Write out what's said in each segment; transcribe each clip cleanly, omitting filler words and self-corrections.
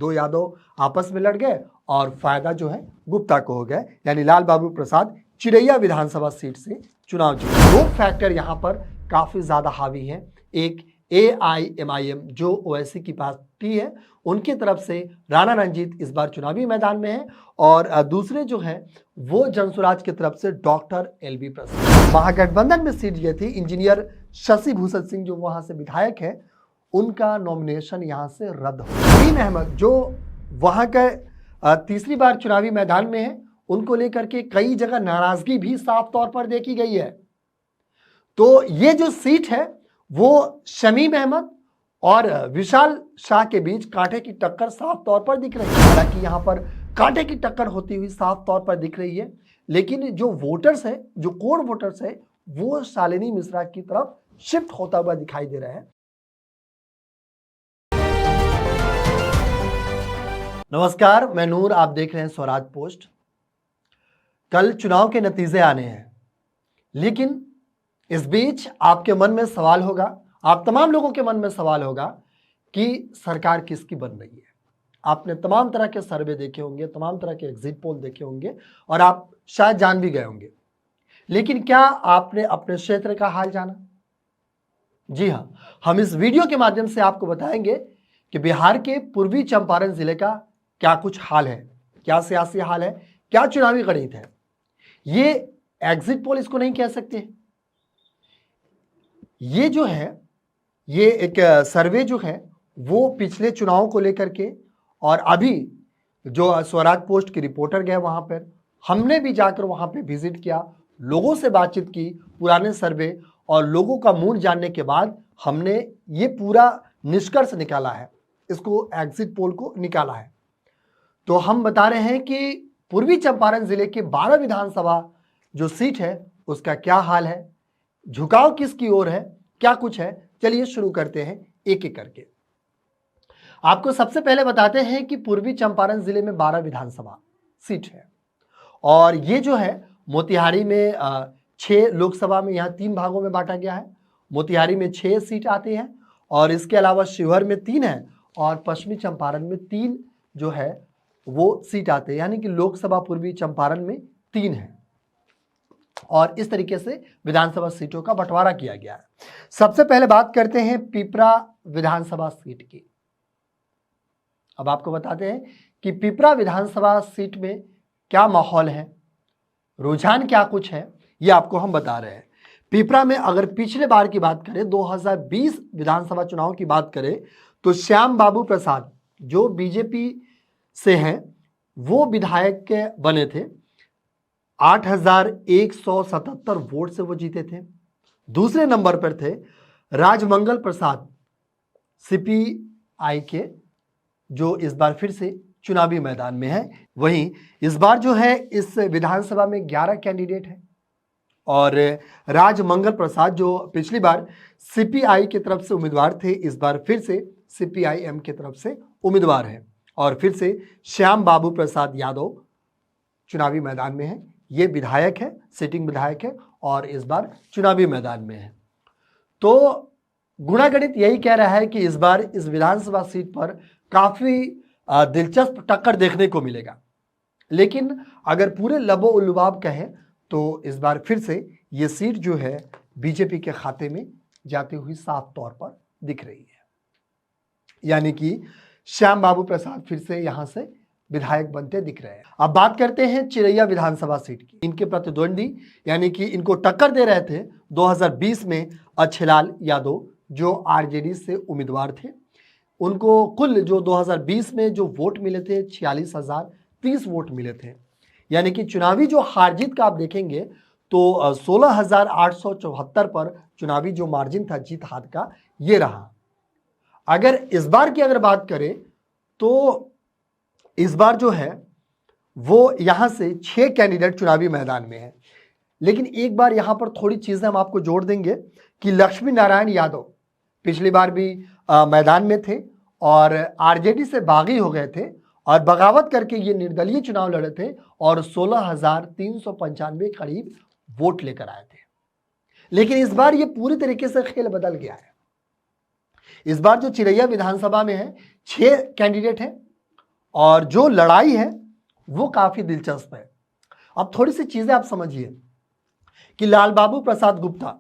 दो यादव आपस में लड़ गए और फायदा जो है गुप्ता को हो गया, यानी लाल बाबू प्रसाद चिरैया विधानसभा सीट से चुनाव जीते। दो फैक्टर यहाँ पर काफी ज्यादा हावी है। एक AIMIM जो ओवैसी की पार्टी है उनकी तरफ से राणा रंजीत इस बार चुनावी मैदान में है, और दूसरे जो है वो जनसुराज की तरफ से डॉक्टर LV प्रसाद। महागठबंधन में सीट ये थी, इंजीनियर शशि भूषण सिंह जो वहां से विधायक है उनका नॉमिनेशन यहां से रद्द हो। नईम अहमद जो वहां का तीसरी बार चुनावी मैदान में है, उनको लेकर के कई जगह नाराजगी भी साफ तौर पर देखी गई है। तो ये जो सीट है वो शमीम अहमद और विशाल शाह के बीच कांटे की टक्कर साफ तौर पर दिख रही है। हालांकि यहां पर कांटे की टक्कर होती हुई साफ तौर पर दिख रही है, लेकिन जो वोटर्स है, जो कोर वोटर्स है, वो शालिनी मिश्रा की तरफ शिफ्ट होता हुआ दिखाई दे रहा है। नमस्कार, मैं नूर, आप देख रहे हैं स्वराज पोस्ट। कल चुनाव के नतीजे आने हैं, लेकिन इस बीच आपके मन में सवाल होगा, आप तमाम लोगों के मन में सवाल होगा कि सरकार किसकी बन रही है। आपने तमाम तरह के सर्वे देखे होंगे, तमाम तरह के एग्जिट पोल देखे होंगे और आप शायद जान भी गए होंगे, लेकिन क्या आपने अपने क्षेत्र का हाल जाना? जी हां, हम इस वीडियो के माध्यम से आपको बताएंगे कि बिहार के पूर्वी चंपारण जिले का क्या कुछ हाल है, क्या सियासी हाल है, क्या चुनावी गणित है। ये एग्जिट पोल इसको नहीं कह सकते, ये जो है ये एक सर्वे जो है वो पिछले चुनाव को लेकर के, और अभी जो स्वराज पोस्ट के रिपोर्टर गए वहां पर, हमने भी जाकर वहां पे विजिट किया, लोगों से बातचीत की, पुराने सर्वे और लोगों का मूड जानने के बाद हमने ये पूरा निष्कर्ष निकाला है, इसको एग्जिट पोल को निकाला है। तो हम बता रहे हैं कि पूर्वी चंपारण जिले के 12 विधानसभा जो सीट है उसका क्या हाल है, झुकाव किसकी ओर है, क्या कुछ है। चलिए शुरू करते हैं एक एक करके। आपको सबसे पहले बताते हैं कि पूर्वी चंपारण जिले में 12 विधानसभा सीट है, और ये जो है मोतिहारी में 6 लोकसभा में, यहाँ 3 भागों में बांटा गया है। मोतिहारी में 6 सीट आती हैं, और इसके अलावा शिवहर में 3 है, और पश्चिमी चंपारण में 3 जो है वो सीट आते हैं, यानी कि लोकसभा पूर्वी चंपारण में 3 है, और इस तरीके से विधानसभा सीटों का बंटवारा किया गया है। सबसे पहले बात करते हैं पिपरा विधानसभा सीट की। अब आपको बताते हैं कि पिपरा विधानसभा सीट में क्या माहौल है, रुझान क्या कुछ है, ये आपको हम बता रहे हैं। पिपरा में अगर पिछले बार की बात करें, 2020 विधानसभा चुनाव की बात करें, तो श्याम बाबू प्रसाद जो बीजेपी से हैं वो विधायक के बने थे, 8,177 वोट से वो जीते थे। दूसरे नंबर पर थे राजमंगल प्रसाद CPI के, जो इस बार फिर से चुनावी मैदान में है। वहीं इस बार जो है इस विधानसभा में 11 कैंडिडेट हैं, और राजमंगल प्रसाद जो पिछली बार CPI की तरफ से उम्मीदवार थे, इस बार फिर से CPIM की तरफ से उम्मीदवार हैं, और फिर से श्याम बाबू प्रसाद यादव चुनावी मैदान में है। ये विधायक है, सिटिंग विधायक है, और इस बार चुनावी मैदान में है। तो गुणागणित यही कह रहा है कि इस बार इस विधानसभा सीट पर काफी दिलचस्प टक्कर देखने को मिलेगा, लेकिन अगर पूरे लबो लुबाब कहें तो इस बार फिर से ये सीट जो है बीजेपी के खाते में जाती हुई साफ तौर पर दिख रही है, यानी कि श्याम बाबू प्रसाद फिर से यहां से विधायक बनते दिख रहे हैं। अब बात करते हैं चिरैया विधानसभा सीट की। इनके प्रतिद्वंदी, यानी कि इनको टक्कर दे रहे थे 2020 में अच्छेलाल यादव जो RJD से उम्मीदवार थे। उनको कुल जो 2020 में जो वोट मिले थे 46,030 वोट मिले थे, यानी कि चुनावी जो हार जीत का आप देखेंगे तो 16,874 पर चुनावी जो मार्जिन था जीत हाथ का, ये रहा। अगर इस बार की अगर बात करें तो इस बार जो है वो यहां से 6 कैंडिडेट चुनावी मैदान में है, लेकिन एक बार यहां पर थोड़ी चीजें हम आपको जोड़ देंगे कि लक्ष्मी नारायण यादव पिछली बार भी मैदान में थे और RJD से बागी हो गए थे, और बगावत करके ये निर्दलीय चुनाव लड़े थे, और 16,395 करीब वोट लेकर आए थे। लेकिन इस बार ये पूरी तरीके से खेल बदल गया है। इस बार जो चिरैया विधानसभा में है 6 कैंडिडेट हैं, और जो लड़ाई है वो काफी दिलचस्प है। अब थोड़ी सी चीजें आप समझिए कि लाल बाबू प्रसाद गुप्ता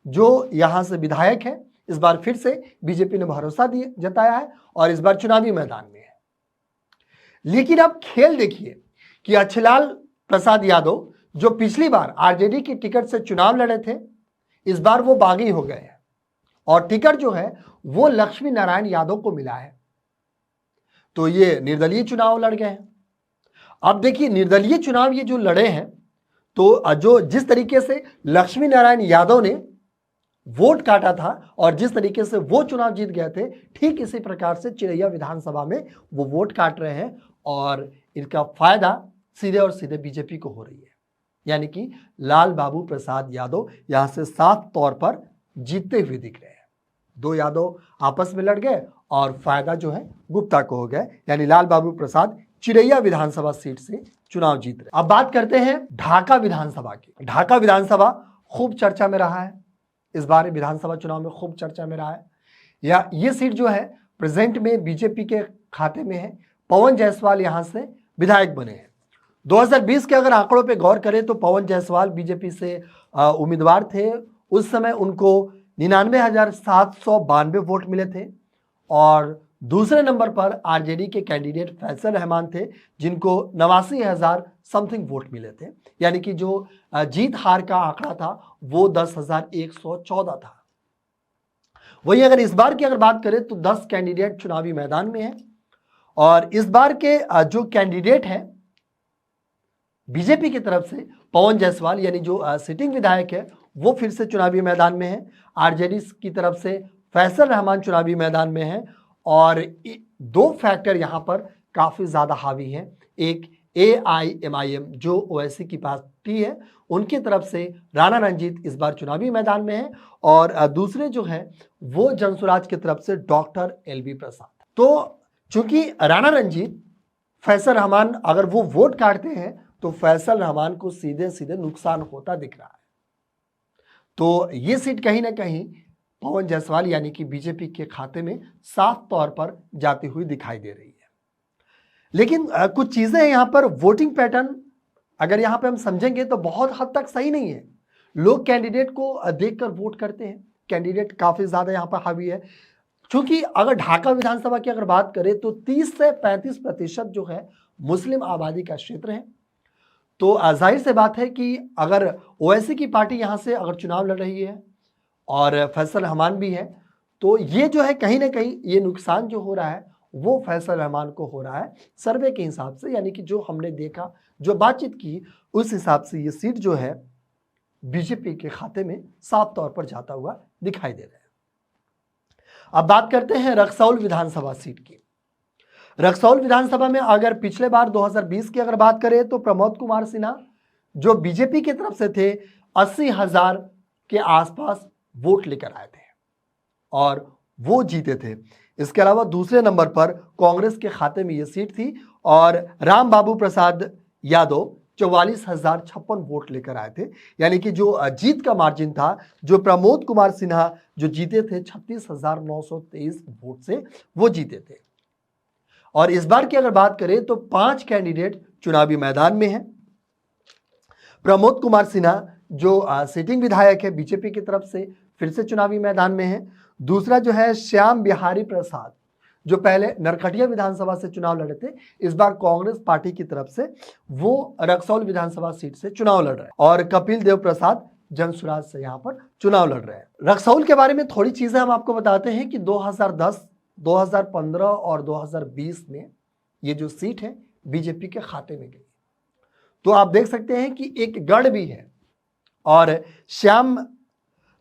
जो यहां से विधायक है, इस बार फिर से बीजेपी ने भरोसा दिए जताया है और इस बार चुनावी मैदान में है। लेकिन अब खेल देखिए कि अच्छेलाल प्रसाद यादव जो पिछली बार आरजेडी की टिकट से चुनाव लड़े थे, इस बार वो बागी हो गए हैं और टिकट जो है वो लक्ष्मी नारायण यादव को मिला है। तो ये निर्दलीय चुनाव लड़ गए हैं। अब देखिए निर्दलीय चुनाव ये जो लड़े हैं, तो जो जिस तरीके से लक्ष्मी नारायण यादव ने वोट काटा था और जिस तरीके से वो चुनाव जीत गए थे, ठीक इसी प्रकार से चिरैया विधानसभा में वो वोट काट रहे हैं और इनका फायदा सीधे और सीधे बीजेपी को हो रही है। यानी कि लाल बाबू प्रसाद यादव यहां से साफ तौर पर जीतते हुए दिख रहे हैं। दो यादव आपस में लड़ गए और फायदा जो है गुप्ता को हो गया, यानी लाल बाबू प्रसाद चिरैया विधानसभा सीट से चुनाव जीत रहे। अब बात करते हैं ढाका विधानसभा की। ढाका विधानसभा खूब चर्चा में रहा है, इस बार विधानसभा चुनाव में खूब चर्चा में रहा है। या ये सीट जो है प्रेजेंट में बीजेपी के खाते में है। पवन जायसवाल यहां से विधायक बने हैं। 2020 के अगर आंकड़ों पे गौर करें तो पवन जायसवाल बीजेपी से उम्मीदवार थे। उस समय उनको 99,792 वोट मिले थे और दूसरे नंबर पर आरजेडी के कैंडिडेट फैसल रहमान थे, जिनको 89,000 समथिंग वोट मिले थे। यानी कि जो जीत हार का आंकड़ा था वो 10,114 था। वही अगर इस बार की अगर बात करें तो 10 कैंडिडेट चुनावी मैदान में हैं और इस बार के जो कैंडिडेट हैं बीजेपी की तरफ से पवन जायसवाल यानी जो सिटिंग विधायक है वो फिर से चुनावी मैदान में है। आरजेडी की तरफ से फैसल रहमान चुनावी मैदान में है और दो फैक्टर यहां पर काफी ज्यादा हावी हैं। एक AIMIM जो ओवैसी की पार्टी है उनकी तरफ से राणा रंजीत इस बार चुनावी मैदान में है और दूसरे जो है वो जनसुराज की तरफ से डॉक्टर LV प्रसाद। तो चूंकि राणा रंजीत फैसल रहमान अगर वो वोट काटते हैं तो फैसल रहमान को सीधे सीधे नुकसान होता दिख रहा है। तो ये सीट कहीं ना कहीं पवन जायसवाल यानी कि बीजेपी के खाते में साफ तौर पर जाती हुई दिखाई दे रही है। लेकिन कुछ चीजें यहां पर वोटिंग पैटर्न अगर यहां पे हम समझेंगे तो बहुत हद तक सही नहीं है। लोग कैंडिडेट को देखकर वोट करते हैं, कैंडिडेट काफी ज्यादा यहां पर हावी है। क्योंकि अगर ढाका विधानसभा की अगर बात करें तो 30 से 35% जो है मुस्लिम आबादी का क्षेत्र है। तो जाहिर से बात है कि अगर ओवैसी की पार्टी यहां से अगर चुनाव लड़ रही है और फैसल रहमान भी है, तो ये जो है कहीं ना कहीं ये नुकसान जो हो रहा है वो फैसल रहमान को हो रहा है सर्वे के हिसाब से। यानी कि जो हमने देखा, जो बातचीत की, उस हिसाब से ये सीट जो है बीजेपी के खाते में साफ तौर पर जाता हुआ दिखाई दे रहा है। अब बात करते हैं रक्सौल विधानसभा सीट की। रक्सौल विधानसभा में अगर पिछले बार 2020 की अगर बात करें तो प्रमोद कुमार सिन्हा जो बीजेपी की तरफ से थे 80,000 के आसपास वोट लेकर आए थे और वो जीते थे। इसके अलावा दूसरे नंबर पर कांग्रेस के खाते में ये सीट थी और राम बाबू प्रसाद यादव 44,056 वोट लेकर आए थे। यानी कि जो जीत का मार्जिन था, जो प्रमोद कुमार सिन्हा जो जीते थे 36,923 वोट से वो जीते थे। और इस बार की अगर बात करें तो 5 कैंडिडेट चुनावी मैदान में हैं। प्रमोद कुमार सिन्हा जो सिटिंग विधायक है बीजेपी की तरफ से फिर से चुनावी मैदान में है। दूसरा जो है श्याम बिहारी प्रसाद जो पहले नरकटिया विधानसभा से चुनाव लड़े थे, इस बार कांग्रेस पार्टी की तरफ से वो रक्सौल विधानसभा सीट से चुनाव लड़ रहे हैं। और कपिल देव प्रसाद जनसुराज से यहां पर चुनाव लड़ रहे हैं। रक्सौल के बारे में थोड़ी चीजें हम आपको बताते हैं कि 2010, 2015 और 2020 में ये जो सीट है बीजेपी के खाते में गई। तो आप देख सकते हैं कि एक गढ़ भी है और श्याम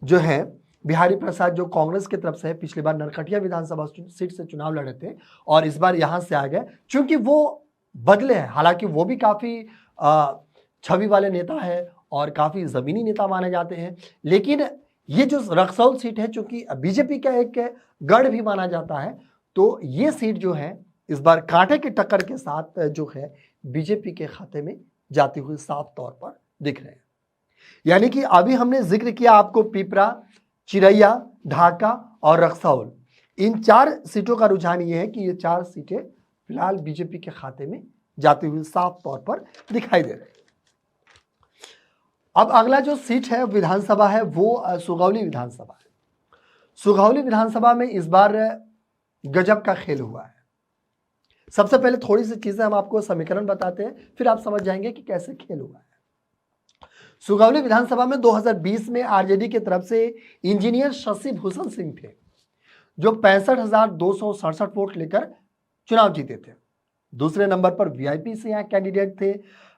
जो है बिहारी प्रसाद जो कांग्रेस की तरफ से है, पिछली बार नरकटिया विधानसभा सीट से चुनाव लड़े थे और इस बार यहां से आ गए। चूंकि वो बदले हैं, हालांकि वो भी काफी छवि वाले नेता है और काफी जमीनी नेता माने जाते हैं, लेकिन ये जो रक्सौल सीट है चूंकि बीजेपी का एक गढ़ भी माना जाता है, तो ये सीट जो है इस बार कांटे की टक्कर के साथ जो है बीजेपी के खाते में जाती हुई साफ तौर पर दिख रहे हैं। यानी कि अभी हमने जिक्र किया आपको पिपरा, चिरैया, ढाका और रक्सौल, इन 4 सीटों का रुझान ये है कि ये 4 सीटें फिलहाल बीजेपी के खाते में जाते हुए साफ तौर पर दिखाई दे रहे हैं। अब अगला जो सीट है विधानसभा है वो सुगौली विधानसभा है। सुगौली विधानसभा में इस बार गजब का खेल हुआ है। सबसे पहले थोड़ी सी चीजें हम आपको समीकरण बताते हैं, फिर आप समझ जाएंगे कि कैसे खेल हुआ है। सुगौली विधानसभा में 2020 में आरजेडी की तरफ से इंजीनियर शशि भूषण सिंह थे, जो 65,267 वोट लेकर चुनाव जीते थे। दूसरे नंबर पर वीआईपी से यहाँ कैंडिडेट थे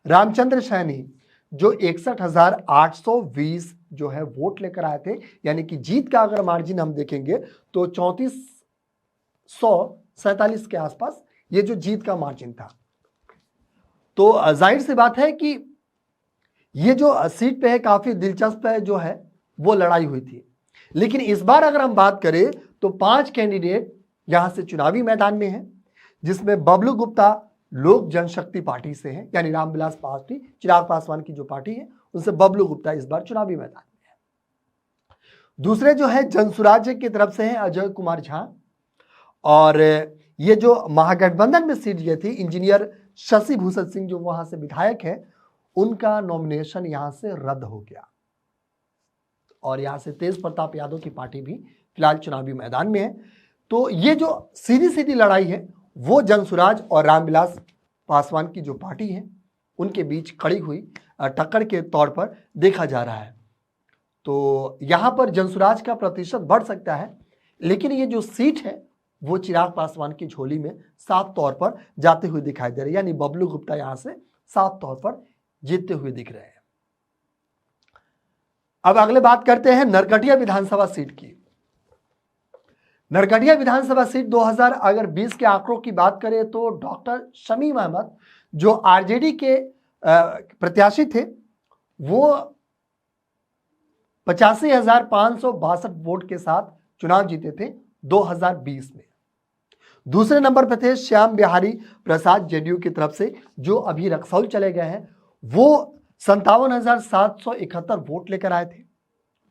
रामचंद्र सैनी, जो 61,820 जो है वोट लेकर आए थे। यानी कि जीत का अगर मार्जिन हम देखेंगे तो 3447 के आसपास ये जो जीत का मार्जिन था। तो जाहिर सी बात है कि ये जो सीट पे है काफी दिलचस्प है जो है वो लड़ाई हुई थी। लेकिन इस बार अगर हम बात करें तो 5 कैंडिडेट यहां से चुनावी मैदान में हैं, जिसमें बबलू गुप्ता लोक जनशक्ति पार्टी से हैं, यानी रामविलास पार्टी, चिराग पासवान की जो पार्टी है उनसे बबलू गुप्ता इस बार चुनावी मैदान में है। दूसरे जो है जनसुराज्य की तरफ से है अजय कुमार झा, और ये जो महागठबंधन में सीट ये थी इंजीनियर शशि भूषण सिंह जो वहां से विधायक है, उनका नॉमिनेशन यहां से रद्द हो गया और यहां से तेज प्रताप यादव की पार्टी भी फिलहाल चुनावी मैदान में है। तो ये जो सीधी सीधी लड़ाई है वो जनसुराज और रामविलास पासवान की जो पार्टी है उनके बीच खड़ी हुई टक्कर के तौर पर देखा जा रहा है। तो यहां पर जनसुराज का प्रतिशत बढ़ सकता है, लेकिन ये जो सीट है वो चिराग पासवान की झोली में साफ तौर पर जाते हुए दिखाई दे रहे हैं, यानी बबलू गुप्ता यहां से साफ तौर पर जीतते हुए दिख रहे हैं। अब अगले बात करते हैं नरकटिया विधानसभा सीट की। नरकटिया विधानसभा सीट 2020 के आंकड़ों की बात करें तो डॉक्टर शमीम अहमद जो आरजेडी के प्रत्याशी थे वो 85,562 वोट के साथ चुनाव जीते थे 2020 में। दूसरे नंबर पर थे श्याम बिहारी प्रसाद जेडीयू की तरफ से, जो अभी रक्सौल चले गए हैं। वो 57,771 वोट लेकर आए थे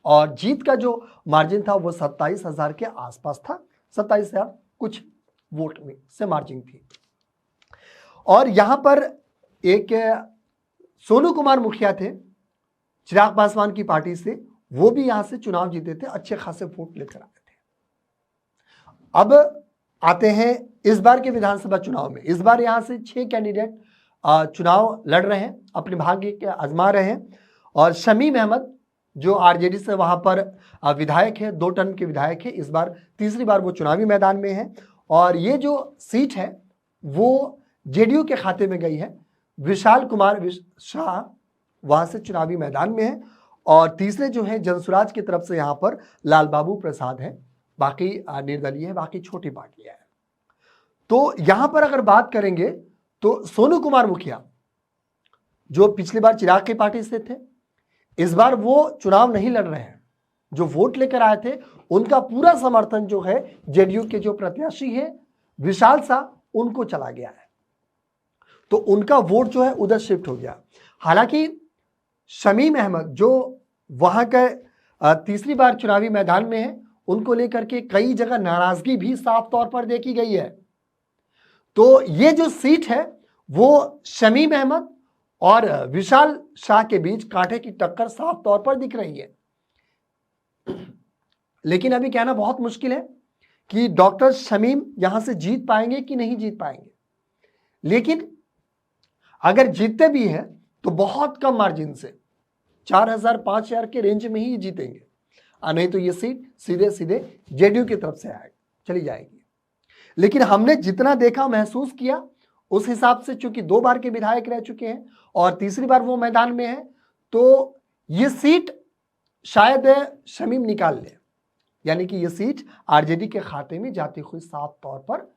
और जीत का जो मार्जिन था वो 27,000 के आसपास था, 27,000 कुछ वोट में से मार्जिन थी। और यहां पर एक सोनू कुमार मुखिया थे चिराग पासवान की पार्टी से, वो भी यहां से चुनाव जीते थे, अच्छे खासे वोट लेकर आए थे। अब आते हैं इस बार के विधानसभा चुनाव में। इस बार यहां से 6 कैंडिडेट चुनाव लड़ रहे हैं, अपने भाग्य के आजमा रहे हैं। और शमीम अहमद जो आरजेडी से वहां पर विधायक है, 2 टर्म के विधायक है, इस बार तीसरी बार वो चुनावी मैदान में है। और ये जो सीट है वो जेडीयू के खाते में गई है। विशाल कुमार शाह वहां से चुनावी मैदान में है। और तीसरे जो है जनसुराज की तरफ से यहां पर लाल बाबू प्रसाद है, बाकी निर्दलीय है, बाकी छोटी पार्टियां हैं। तो यहां पर अगर बात करेंगे तो सोनू कुमार मुखिया जो पिछली बार चिराग की पार्टी से थे, इस बार वो चुनाव नहीं लड़ रहे हैं। जो वोट लेकर आए थे उनका पूरा समर्थन जो है जेडीयू के जो प्रत्याशी है विशाल शाह, उनको चला गया है। तो उनका वोट जो है उधर शिफ्ट हो गया। हालांकि शमीम अहमद जो वहां के तीसरी बार चुनावी मैदान में है, उनको लेकर के कई जगह नाराजगी भी साफ तौर पर देखी गई है। तो ये जो सीट है वो शमीम अहमद और विशाल शाह के बीच कांटे की टक्कर साफ तौर पर दिख रही है। लेकिन अभी कहना बहुत मुश्किल है कि डॉक्टर शमीम यहां से जीत पाएंगे कि नहीं जीत पाएंगे। लेकिन अगर जीतते भी हैं तो बहुत कम मार्जिन से 4,000 5,000 के रेंज में ही जीतेंगे, नहीं तो ये सीट सीधे सीधे जेडीयू की तरफ से चली जाएगी। लेकिन हमने जितना देखा महसूस किया उस हिसाब से, चूंकि 2 बार के विधायक रह चुके हैं और तीसरी बार वो मैदान में है, तो ये सीट शायद शमीम निकाल ले। यानी कि ये सीट आरजेडी के खाते में जाती हुई साफ तौर पर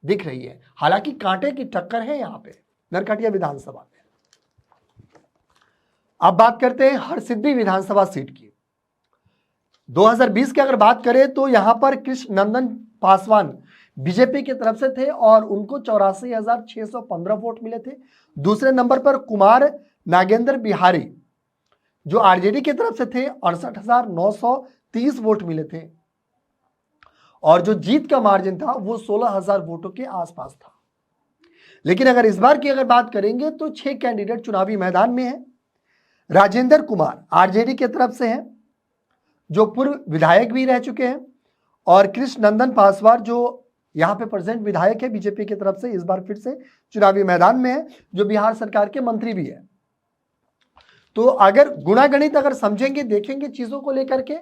दिख रही है। हालांकि कांटे की टक्कर है यहां पे नरकटिया विधानसभा में। अब बात करते हैं हरसिद्धि विधानसभा सीट की। 2020 की अगर बात करें तो यहां पर कृष्ण नंदन पासवान बीजेपी की तरफ से थे और उनको 84,615 वोट मिले थे। दूसरे नंबर पर कुमार नागेंद्र बिहारी जो आरजेडी की तरफ से थे, 68,930 वोट मिले थे। और जो जीत का मार्जिन था वो 16,000 वोटों के आसपास था। लेकिन अगर इस बार की अगर बात करेंगे तो 6 कैंडिडेट चुनावी मैदान में हैं। राजेंद्र कुमार आरजेडी की तरफ से हैं, जो पूर्व विधायक भी रह चुके हैं, और कृष्ण नंदन पासवान जो यहां पे प्रेजेंट विधायक है बीजेपी की तरफ से, इस बार फिर से चुनावी मैदान में है, जो बिहार सरकार के मंत्री भी है। तो अगर गुणागणित अगर समझेंगे, देखेंगे चीजों को लेकर के,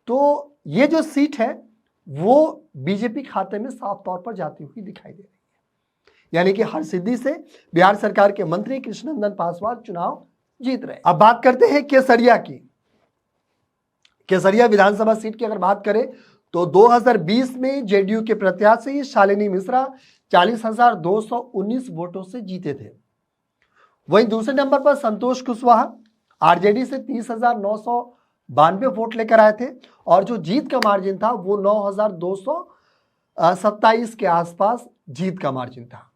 तो ये जो सीट है वो बीजेपी खाते में साफ तौर पर जाती हुई दिखाई दे रही है। यानी कि हरसिद्धि से बिहार सरकार के मंत्री कृष्णनंदन पासवान चुनाव जीत रहे। अब बात करते हैं केसरिया की। केसरिया विधानसभा सीट की अगर बात करें तो 2020 में जेडीयू के प्रत्याशी शालिनी मिश्रा 40,219 वोटों से जीते थे। वहीं दूसरे नंबर पर संतोष कुशवाहा आरजेडी से 30,992 वोट लेकर आए थे, और जो जीत का मार्जिन था वो 9,227 के आसपास जीत का मार्जिन था।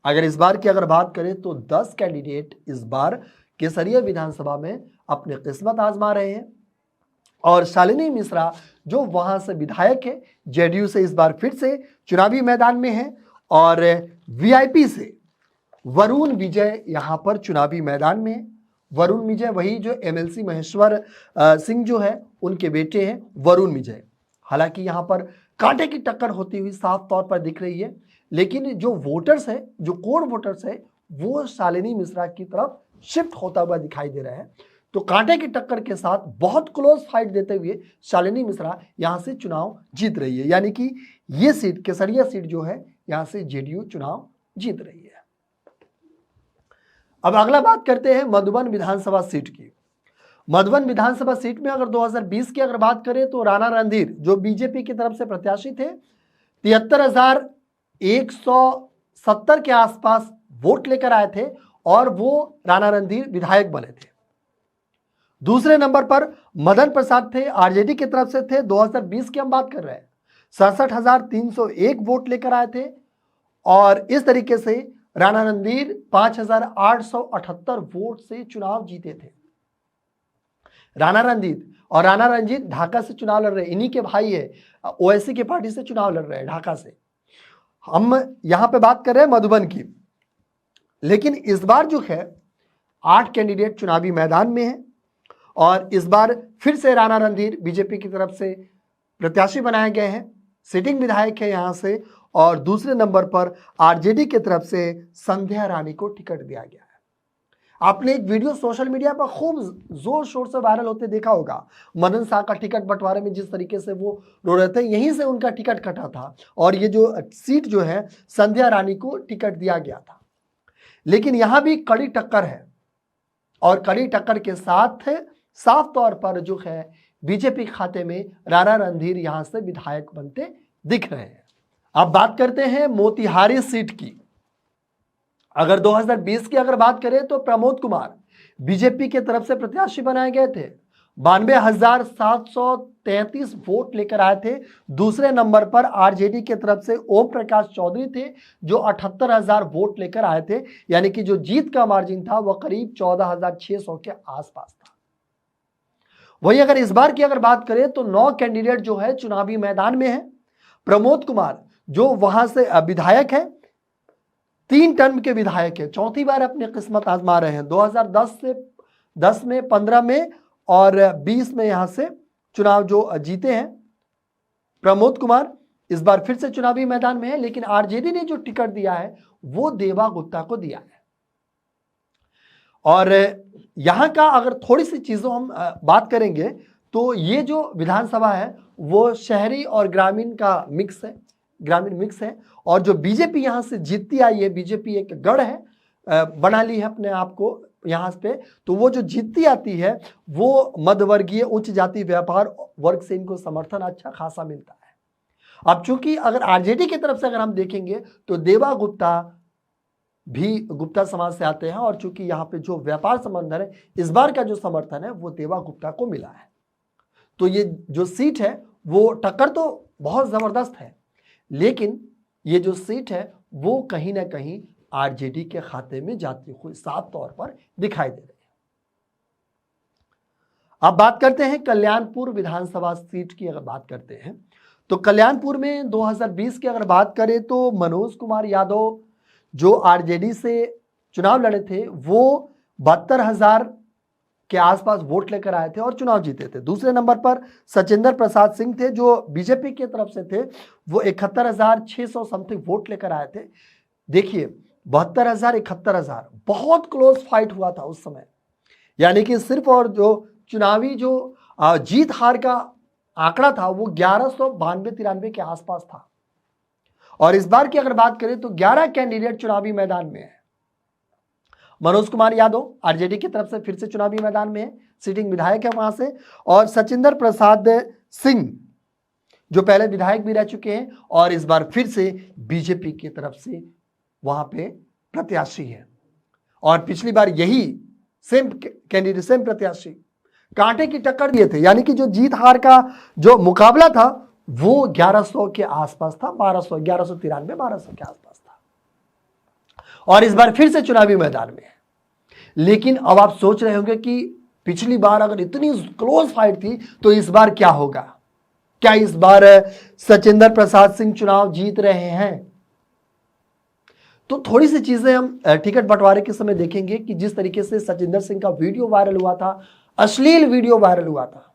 अगर इस बार की अगर बात करें तो 10 कैंडिडेट इस बार केसरिया विधानसभा में अपनी किस्मत आजमा रहे हैं, और शालिनी मिश्रा जो वहां से विधायक है जेडीयू से, इस बार फिर से चुनावी मैदान में है, और वीआईपी से वरुण विजय यहां पर चुनावी मैदान में है। वरुण विजय वही जो एमएलसी महेश्वर सिंह जो है उनके बेटे हैं वरुण विजय। हालांकि यहां पर कांटे की टक्कर होती हुई साफ तौर पर दिख रही है, लेकिन जो वोटर्स है, जो कोर वोटर्स है, वो शालिनी मिश्रा की तरफ शिफ्ट होता हुआ दिखाई दे रहा है। तो कांटे की टक्कर के साथ बहुत क्लोज फाइट देते हुए शालिनी मिश्रा यहां से चुनाव जीत रही है। यानी कि ये सीट, केसरिया सीट जो है, यहां से जेडीयू चुनाव जीत रही है। अब अगला बात करते हैं मधुबन विधानसभा सीट की। मधुबन विधानसभा सीट में अगर 2020 की अगर बात करें तो राणा रणधीर जो बीजेपी की तरफ से प्रत्याशी थे 73,170 के आसपास वोट लेकर आए थे, और वो राणा रणधीर विधायक बने थे। दूसरे नंबर पर मदन प्रसाद थे, आरजेडी की तरफ से थे। 2020 की हम बात कर रहे हैं, 67,301 वोट लेकर आए थे, और इस तरीके से राणा रणधीर 5,878 वोट से चुनाव जीते थे। राणा रणजीत ढाका से चुनाव लड़ रहे हैं, इन्हीं के भाई है, ओवैसी की पार्टी से चुनाव लड़ रहे हैं ढाका से। हम यहां पे बात कर रहे हैं मधुबन की। लेकिन इस बार जो है 8 कैंडिडेट चुनावी मैदान में है, और इस बार फिर से राणा रणधीर बीजेपी की तरफ से प्रत्याशी बनाए गए हैं, सिटिंग विधायक है यहां से, और दूसरे नंबर पर आरजेडी की तरफ से संध्या रानी को टिकट दिया गया है। आपने एक वीडियो सोशल मीडिया पर खूब जोर शोर से वायरल होते देखा होगा, मदन शाह का टिकट बंटवारे में जिस तरीके से वो रो रहे थे, यहीं से उनका टिकट कटा था, और ये जो सीट जो है संध्या रानी को टिकट दिया गया था। लेकिन यहां भी कड़ी टक्कर है, और कड़ी टक्कर के साथ साफ तौर पर जो है बीजेपी खाते में राणा रणधीर यहां से विधायक बनते दिख रहे हैं। अब बात करते हैं मोतिहारी सीट की। अगर 2020 की अगर बात करें तो प्रमोद कुमार बीजेपी की तरफ से प्रत्याशी बनाए गए थे, 92,733 वोट लेकर आए थे। दूसरे नंबर पर आरजेडी की तरफ से ओम प्रकाश चौधरी थे, जो 78,000 वोट लेकर आए थे। यानी कि जो जीत का मार्जिन था वह करीब 14,600 के आसपास था। वहीं अगर इस बार की अगर बात करें तो 9 कैंडिडेट जो है चुनावी मैदान में है। प्रमोद कुमार जो वहां से विधायक है, 3 टर्म के विधायक है, चौथी बार अपनी किस्मत आजमा रहे हैं। 2010 में, 15 में और 20 में यहां से चुनाव जो जीते हैं प्रमोद कुमार, इस बार फिर से चुनावी मैदान में है। लेकिन आरजेडी ने जो टिकट दिया है वो देवा गुप्ता को दिया है। और यहां का अगर थोड़ी सी चीजों हम बात करेंगे तो ये जो विधानसभा है वो शहरी और ग्रामीण का मिक्स है, ग्रामीण मिक्स है। और जो बीजेपी यहां से जीतती आई है, बीजेपी एक गढ़ है, बना ली है अपने आप को यहां पे, तो वो जो जीतती आती है वो मध्यवर्गीय उच्च जाति व्यापार वर्ग से इनको समर्थन अच्छा खासा मिलता है। अब चूंकि अगर आरजेडी की तरफ से अगर हम देखेंगे तो देवा गुप्ता भी गुप्ता समाज से आते हैं, और चूंकि यहाँ पे जो व्यापार संबंध है, इस बार का जो समर्थन है वो देवा गुप्ता को मिला है। तो ये जो सीट है वो टक्कर तो बहुत जबरदस्त है, लेकिन ये जो सीट है वो कहीं ना कहीं आरजेडी के खाते में जाती हुई साफ तौर पर दिखाई दे रही है। अब बात करते हैं कल्याणपुर विधानसभा सीट की। अगर बात करते हैं तो कल्याणपुर में 2020 की अगर बात करें तो मनोज कुमार यादव जो आरजेडी से चुनाव लड़े थे वो 72,000 के आसपास वोट लेकर आए थे और चुनाव जीते थे। दूसरे नंबर पर सचिंदर प्रसाद सिंह थे जो बीजेपी की तरफ से थे, वो 71,600 समथिंग वोट लेकर आए थे। देखिए 72,000 71,000 बहुत क्लोज फाइट हुआ था उस समय, यानी कि सिर्फ और जो चुनावी जो जीत हार का आंकड़ा था वो 1192-93 के आसपास था। और इस बार की अगर बात करें तो 11 कैंडिडेट चुनावी मैदान में है। मनोज कुमार यादव आरजेडी की तरफ से फिर से चुनावी मैदान में है, सिटिंग विधायक है वहां से, और सचिंदर प्रसाद सिंह जो पहले विधायक भी रह चुके हैं और इस बार फिर से बीजेपी की तरफ से वहां पे प्रत्याशी है। और पिछली बार यही सेम कैंडिडेट, सेम प्रत्याशी कांटे की टक्कर दिए थे, यानी कि जो जीत हार का जो मुकाबला था वो 1100 के आसपास था, 1200 1193 1200 के आसपास था। और इस बार फिर से चुनावी मैदान में है। लेकिन अब आप सोच रहे होंगे कि पिछली बार अगर इतनी क्लोज फाइट थी तो इस बार क्या होगा? क्या इस बार सचिंदर प्रसाद सिंह चुनाव जीत रहे हैं? तो थोड़ी सी चीजें हम टिकट बंटवारे के समय देखेंगे कि जिस तरीके से सचिंदर सिंह का वीडियो वायरल हुआ था, अश्लील वीडियो वायरल हुआ था,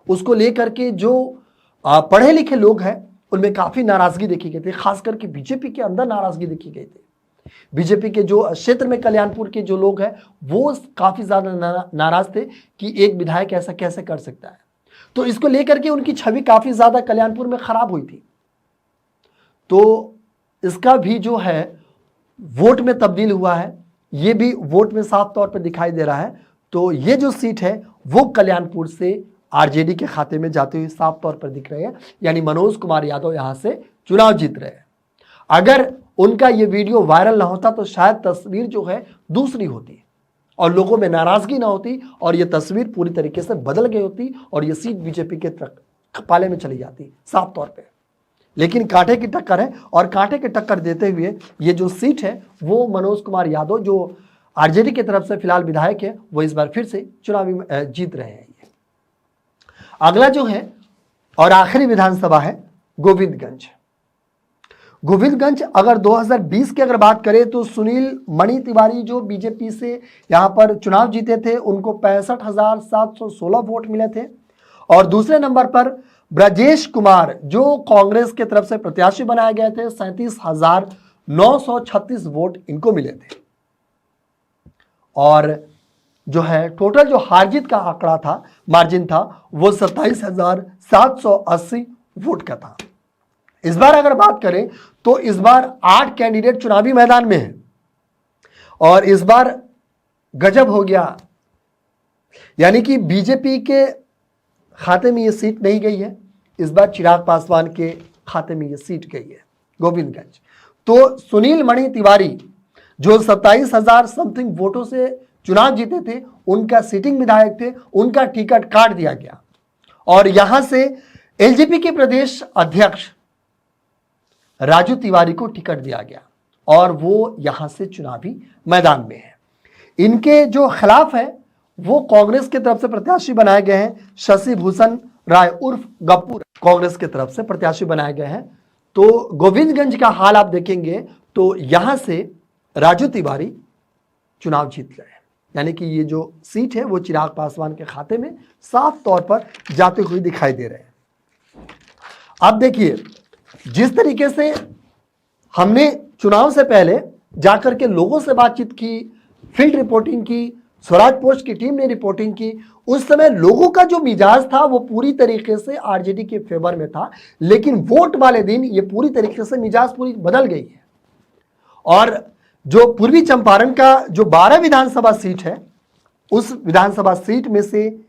उसको लेकर के जो पढ़े लिखे लोग हैं उनमें काफी नाराजगी देखी गई थी। खास करके बीजेपी के अंदर नाराजगी देखी गई थी। बीजेपी के जो क्षेत्र में कल्याणपुर के जो लोग हैं वो काफी ज्यादा नाराज थे कि एक विधायक ऐसा कैसे कर सकता है। तो इसको लेकर के उनकी छवि काफी ज्यादा कल्याणपुर में खराब हुई थी। तो इसका भी जो है वोट में तब्दील हुआ है, ये भी वोट में साफ तौर पर दिखाई दे रहा है। तो ये जो सीट है वो कल्याणपुर से आरजेडी के खाते में जाते हुए साफ तौर पर दिख रहे हैं, यानी मनोज कुमार यादव यहां से चुनाव जीत रहे हैं। अगर उनका ये वीडियो वायरल ना होता तो शायद तस्वीर जो है दूसरी होती और लोगों में नाराजगी ना होती और ये तस्वीर पूरी तरीके से बदल गई होती और ये सीट बीजेपी के पाले में चली जाती साफ तौर पे। लेकिन कांटे की टक्कर है और कांटे की टक्कर देते हुए ये जो सीट है वो मनोज कुमार यादव जो आरजेडी की तरफ से फिलहाल विधायक है वो इस बार फिर से चुनावी जीत रहे हैं। अगला जो है और आखिरी विधानसभा है गोविंदगंज। गोविंदगंज अगर 2020 की अगर बात करें तो सुनील मणि तिवारी जो बीजेपी से यहां पर चुनाव जीते थे उनको 65,716 वोट मिले थे। और दूसरे नंबर पर ब्रजेश कुमार जो कांग्रेस की तरफ से प्रत्याशी बनाए गए थे 37,936 वोट इनको मिले थे। और जो है टोटल जो हार जीत का आंकड़ा था, मार्जिन था, वो 27,780 वोट का था। इस बार अगर बात करें तो इस बार 8 कैंडिडेट चुनावी मैदान में हैं और इस बार गजब हो गया, यानी कि बीजेपी के खाते में ये सीट नहीं गई है, इस बार चिराग पासवान के खाते में ये सीट गई है गोविंदगंज। तो सुनील मणि तिवारी जो 27,000 समथिंग वोटों से चुनाव जीते थे, उनका सिटिंग विधायक थे, उनका टिकट काट दिया गया और यहां से एलजेपी के प्रदेश अध्यक्ष राजू तिवारी को टिकट दिया गया और वो यहां से चुनावी मैदान में है। इनके जो खिलाफ है वो कांग्रेस की तरफ से प्रत्याशी बनाए गए हैं शशि भूषण राय उर्फ गप्पू, कांग्रेस की तरफ से प्रत्याशी बनाए गए हैं। तो गोविंदगंज का हाल आप देखेंगे तो यहां से राजू तिवारी चुनाव जीत गए, यानी कि ये जो सीट है वो चिराग पासवान के खाते में साफ तौर पर जाते हुए दिखाई दे रहे हैं। अब देखिए जिस तरीके से हमने चुनाव से पहले जाकर के लोगों से बातचीत की, फील्ड रिपोर्टिंग की, स्वराज पोस्ट की टीम ने रिपोर्टिंग की, उस समय लोगों का जो मिजाज था वो पूरी तरीके से आरजेडी के फेवर में था। लेकिन वोट वाले दिन ये पूरी तरीके से मिजाज पूरी बदल गई है और जो पूर्वी चंपारण का जो 12 विधानसभा सीट है उस विधानसभा सीट में से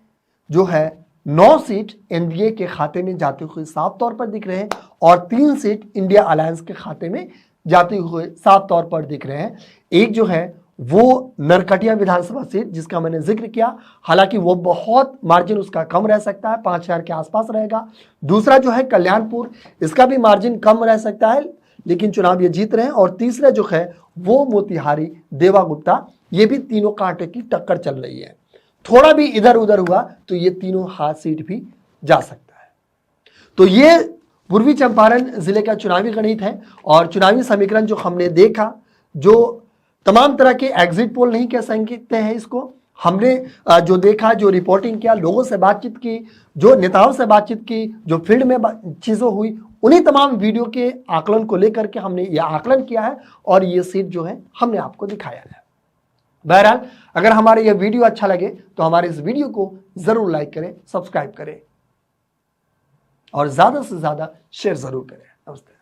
जो है 9 सीट एनडीए के खाते में जाते हुए साफ तौर पर दिख रहे हैं और 3 सीट इंडिया अलायंस के खाते में जाते हुए साफ तौर पर दिख रहे हैं। एक जो है वो नरकटिया विधानसभा सीट जिसका मैंने जिक्र किया, हालांकि वो बहुत मार्जिन उसका कम रह सकता है, 5,000 के आसपास रहेगा। दूसरा जो है कल्याणपुर, इसका भी मार्जिन कम रह सकता है लेकिन चुनाव ये जीत रहे हैं। और तीसरा जो है वो मोतिहारी देवागुप्ता, ये भी तीनों कांटे की टक्कर चल रही है। थोड़ा भी इधर उधर हुआ तो ये तीनों हाथ सीट भी जा सकता है। तो ये पूर्वी चंपारण जिले का चुनावी गणित है और चुनावी समीकरण जो हमने देखा जो तमाम तरह के एग्जिट पोल नहीं कह सकते हैं इसको, हमने जो देखा, जो रिपोर्टिंग किया, लोगों से बातचीत की, जो नेताओं से बातचीत की, जो फील्ड में चीजें हुई, उन्हीं तमाम वीडियो के आकलन को लेकर के हमने यह आकलन किया है और ये सीट जो है हमने आपको दिखाया है। बहरहाल अगर हमारे यह वीडियो अच्छा लगे तो हमारे इस वीडियो को जरूर लाइक करें, सब्सक्राइब करें और ज्यादा से ज्यादा शेयर जरूर करें। नमस्ते।